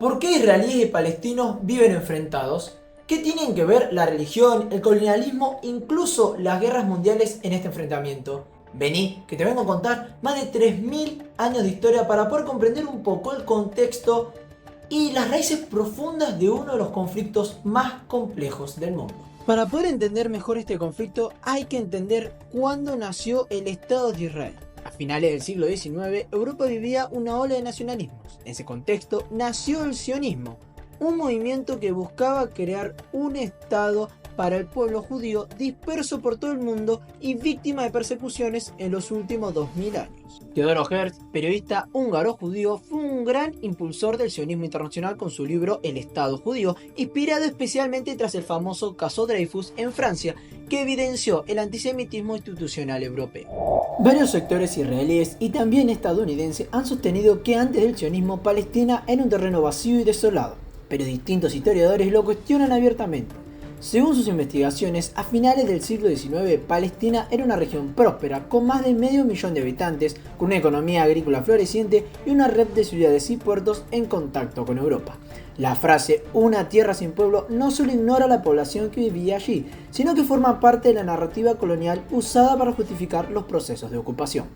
¿Por qué israelíes y palestinos viven enfrentados? ¿Qué tienen que ver la religión, el colonialismo, incluso las guerras mundiales en este enfrentamiento? Vení, que te vengo a contar más de 3000 años de historia para poder comprender un poco el contexto y las raíces profundas de uno de los conflictos más complejos del mundo. Para poder entender mejor este conflicto hay que entender cuándo nació el Estado de Israel. A finales del siglo XIX, Europa vivía una ola de nacionalismos. En ese contexto nació el sionismo, un movimiento que buscaba crear un Estado para el pueblo judío disperso por todo el mundo y víctima de persecuciones en los últimos 2000 años. Teodoro Herz, periodista húngaro-judío, fue un gran impulsor del sionismo internacional con su libro El Estado Judío, inspirado especialmente tras el famoso caso Dreyfus en Francia, que evidenció el antisemitismo institucional europeo. Varios sectores israelíes y también estadounidenses han sostenido que antes del sionismo Palestina era un terreno vacío y desolado, pero distintos historiadores lo cuestionan abiertamente. Según sus investigaciones, a finales del siglo XIX, Palestina era una región próspera, con más de medio millón de habitantes, con una economía agrícola floreciente y una red de ciudades y puertos en contacto con Europa. La frase "una tierra sin pueblo" no solo ignora a la población que vivía allí, sino que forma parte de la narrativa colonial usada para justificar los procesos de ocupación.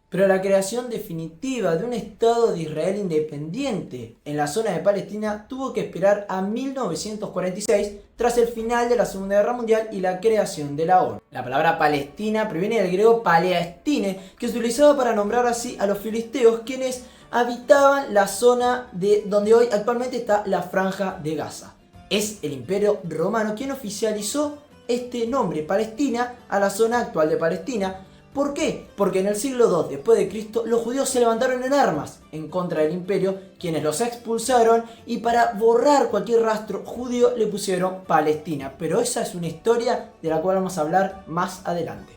Pero la creación definitiva de un Estado de Israel independiente en la zona de Palestina tuvo que esperar a 1946 tras el final de la Segunda Guerra Mundial y la creación de la ONU. La palabra Palestina proviene del griego paleastine, que se utilizaba para nombrar así a los filisteos, quienes habitaban la zona de donde hoy actualmente está la Franja de Gaza. Es el Imperio Romano quien oficializó este nombre, Palestina, a la zona actual de Palestina. ¿Por qué? Porque en el siglo II después de Cristo los judíos se levantaron en armas en contra del imperio, quienes los expulsaron, y para borrar cualquier rastro judío le pusieron Palestina. Pero esa es una historia de la cual vamos a hablar más adelante.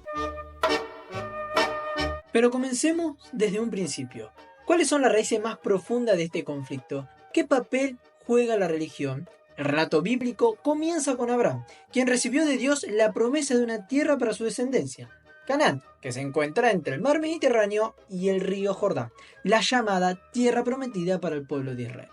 Pero comencemos desde un principio. ¿Cuáles son las raíces más profundas de este conflicto? ¿Qué papel juega la religión? El relato bíblico comienza con Abraham, quien recibió de Dios la promesa de una tierra para su descendencia, Canaán, que se encuentra entre el mar Mediterráneo y el río Jordán, la llamada tierra prometida para el pueblo de Israel.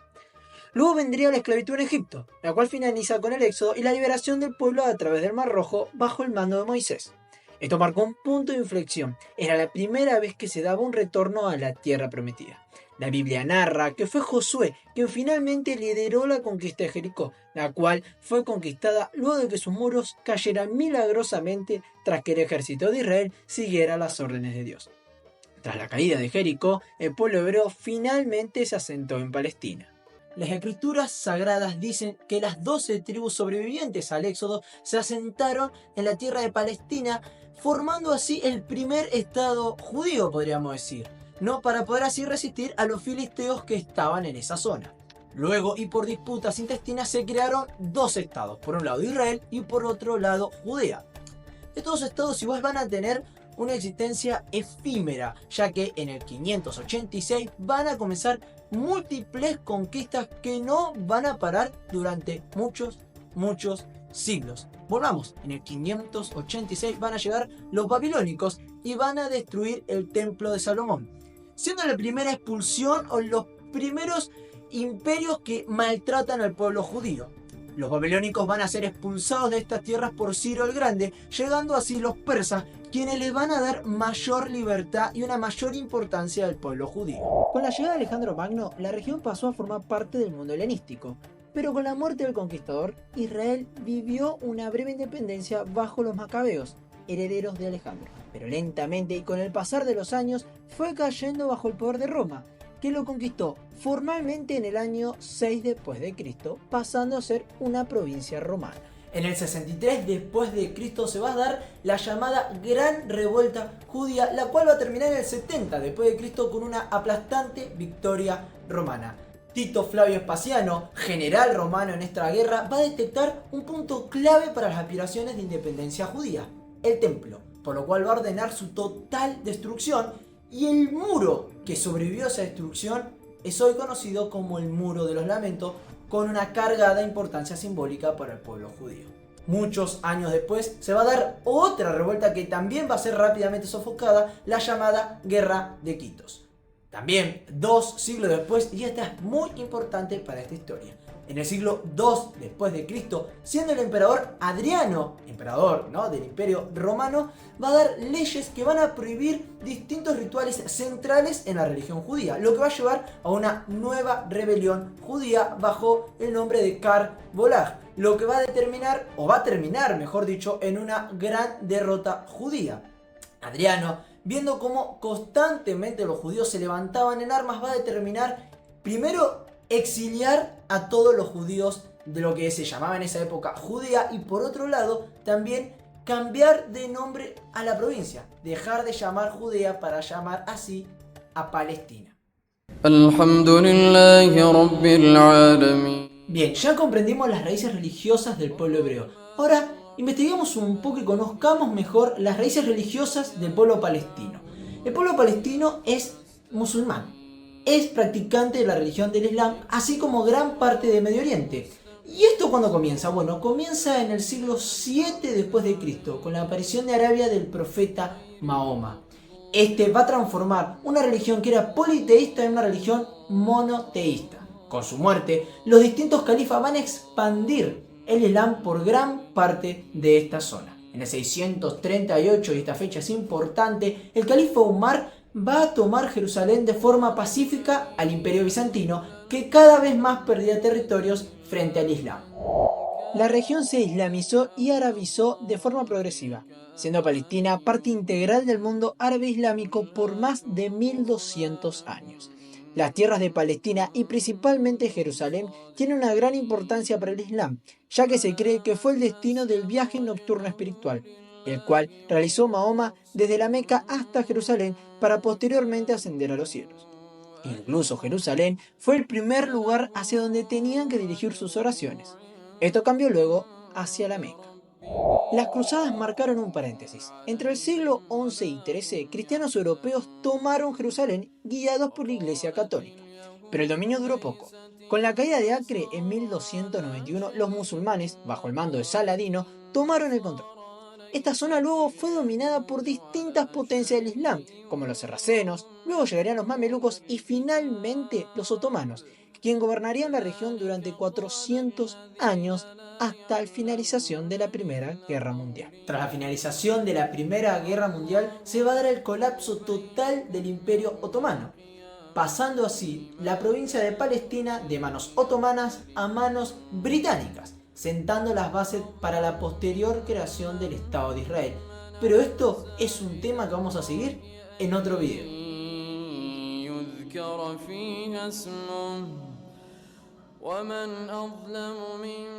Luego vendría la esclavitud en Egipto, la cual finaliza con el éxodo y la liberación del pueblo a través del Mar Rojo bajo el mando de Moisés. Esto marcó un punto de inflexión, era la primera vez que se daba un retorno a la tierra prometida. La Biblia narra que fue Josué quien finalmente lideró la conquista de Jericó, la cual fue conquistada luego de que sus muros cayeran milagrosamente tras que el ejército de Israel siguiera las órdenes de Dios. Tras la caída de Jericó, el pueblo hebreo finalmente se asentó en Palestina. Las escrituras sagradas dicen que las 12 tribus sobrevivientes al éxodo se asentaron en la tierra de Palestina, formando así el primer estado judío, podríamos decir, ¿no? Para poder así resistir a los filisteos que estaban en esa zona. Luego, y por disputas intestinas, se crearon dos estados, por un lado Israel y por otro lado Judea. Estos estados igual van a tener una existencia efímera, ya que en el 586 van a comenzar múltiples conquistas que no van a parar durante muchos siglos. Volvamos, en el 586 van a llegar los babilónicos y van a destruir el templo de Salomón, siendo la primera expulsión o los primeros imperios que maltratan al pueblo judío. Los babilónicos van a ser expulsados de estas tierras por Ciro el Grande, llegando así los persas, quienes les van a dar mayor libertad y una mayor importancia al pueblo judío. Con la llegada de Alejandro Magno, la región pasó a formar parte del mundo helenístico, pero con la muerte del conquistador, Israel vivió una breve independencia bajo los macabeos, herederos de Alejandro. Pero lentamente y con el pasar de los años fue cayendo bajo el poder de Roma, que lo conquistó formalmente en el año 6 después de Cristo, pasando a ser una provincia romana. En el 63 después de Cristo se va a dar la llamada Gran Revuelta Judía, la cual va a terminar en el 70 después de Cristo con una aplastante victoria romana. Tito Flavio Espasiano, general romano en esta guerra, va a detectar un punto clave para las aspiraciones de independencia judía: el templo, por lo cual va a ordenar su total destrucción, y el muro que sobrevivió a esa destrucción es hoy conocido como el Muro de los Lamentos, con una cargada importancia simbólica para el pueblo judío. Muchos años después se va a dar otra revuelta que también va a ser rápidamente sofocada, la llamada Guerra de Quitos. También 2 siglos después, y esta es muy importante para esta historia, en el siglo II después de Cristo, siendo el emperador Adriano, emperador, ¿no?, del Imperio Romano, va a dar leyes que van a prohibir distintos rituales centrales en la religión judía, lo que va a llevar a una nueva rebelión judía bajo el nombre de Kar Volaj, lo que va a determinar, o va a terminar, mejor dicho, en una gran derrota judía. Adriano, viendo cómo constantemente los judíos se levantaban en armas, va a determinar primero exiliar a todos los judíos de lo que se llamaba en esa época Judea, y por otro lado también cambiar de nombre a la provincia, dejar de llamar Judea para llamar así a Palestina. Bien, ya comprendimos las raíces religiosas del pueblo hebreo. Ahora investiguemos un poco y conozcamos mejor las raíces religiosas del pueblo palestino. El pueblo palestino es musulmán, es practicante de la religión del Islam, así como gran parte de Medio Oriente. ¿Y esto cuándo comienza? Bueno, comienza en el siglo 7 después de Cristo, con la aparición de Arabia del profeta Mahoma. Este va a transformar una religión que era politeísta en una religión monoteísta. Con su muerte, los distintos califas van a expandir el Islam por gran parte de esta zona. En el 638, y esta fecha es importante, el califa Umar va a tomar Jerusalén de forma pacífica al Imperio Bizantino, que cada vez más perdía territorios frente al Islam. La región se islamizó y arabizó de forma progresiva, siendo Palestina parte integral del mundo árabe islámico por más de 1200 años. Las tierras de Palestina y principalmente Jerusalén tienen una gran importancia para el Islam, ya que se cree que fue el destino del viaje nocturno espiritual, el cual realizó Mahoma desde la Meca hasta Jerusalén para posteriormente ascender a los cielos. Incluso Jerusalén fue el primer lugar hacia donde tenían que dirigir sus oraciones. Esto cambió luego hacia la Meca. Las cruzadas marcaron un paréntesis. Entre el siglo XI y XIII, cristianos europeos tomaron Jerusalén guiados por la Iglesia Católica. Pero el dominio duró poco. Con la caída de Acre en 1291, los musulmanes, bajo el mando de Saladino, tomaron el control. Esta zona luego fue dominada por distintas potencias del Islam, como los sarracenos, luego llegarían los mamelucos y finalmente los otomanos, quien gobernarían la región durante 400 años hasta la finalización de la Primera Guerra Mundial. Tras la finalización de la Primera Guerra Mundial se va a dar el colapso total del Imperio Otomano, pasando así la provincia de Palestina de manos otomanas a manos británicas, sentando las bases para la posterior creación del Estado de Israel. Pero esto es un tema que vamos a seguir en otro video. ومن أظلم من